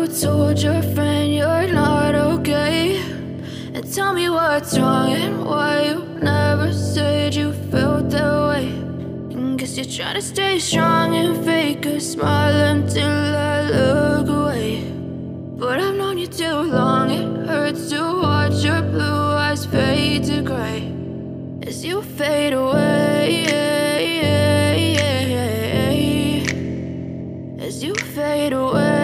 told your friend you're not okay? And tell me what's wrong and why you never said you felt that way. And guess you're trying to stay strong and fake a smile until I look away. But I've known you too long, it hurts to watch your blue eyes fade to gray as you fade away, as you fade away.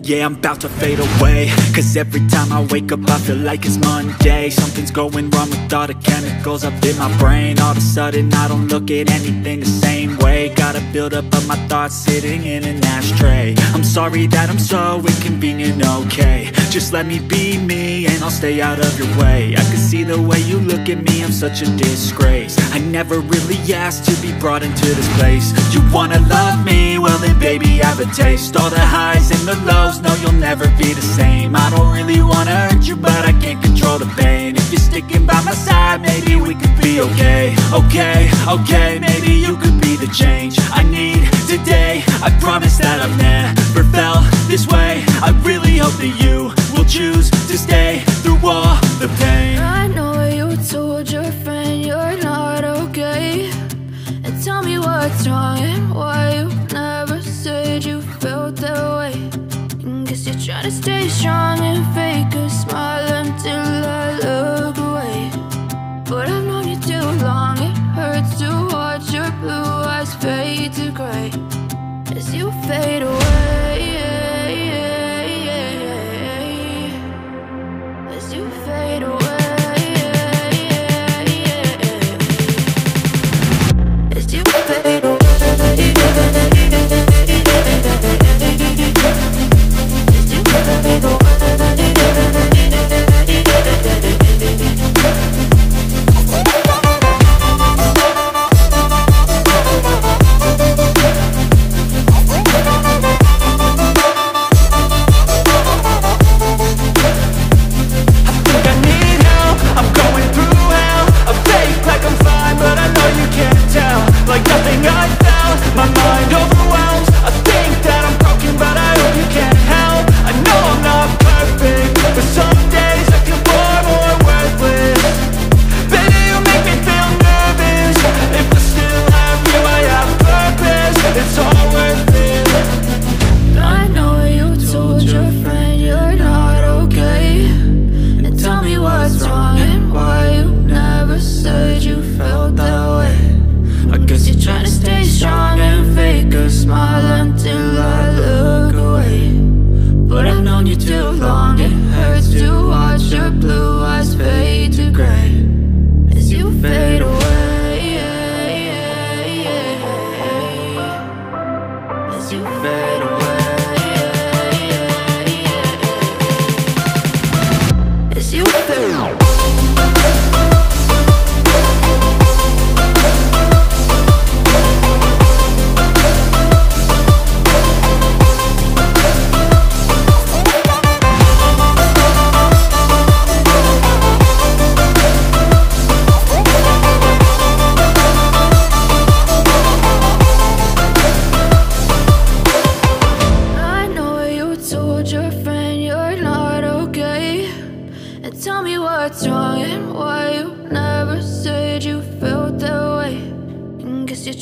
Yeah, I'm about to fade away, cause every time I wake up I feel like it's Monday. Something's going wrong with all the chemicals up in my brain. All of a sudden I don't look at anything the same way. Got a buildup of my thoughts sitting in an ashtray. I'm sorry that I'm so inconvenient, okay? Just let me be me and I'll stay out of your way. I can see the way you look at me, I'm such a disgrace. I never really asked to be brought into this place. You wanna love me? Well then baby, have a taste. All the highs and the lows, no, you'll never be the same. I don't really wanna hurt you, but I can't control the pain. If you're sticking by my side, maybe we could be okay. Okay, maybe you could be the change I need today. I promise that I've never felt this way. I really hope that you will choose to stay through all the pain. I know you told your friend you're not okay. And tell me what's wrong and why you never said you felt that way. Guess you're trying to stay strong and fake a smile until I look away. But I've known you too long, it hurts to watch your blue eyes fade to gray as you fade away, as you fade away, as you fade away.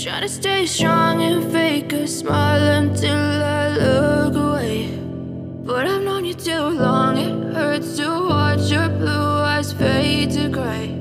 Trying to stay strong and fake a smile until I look away. But I've known you too long, it hurts to watch your blue eyes fade to gray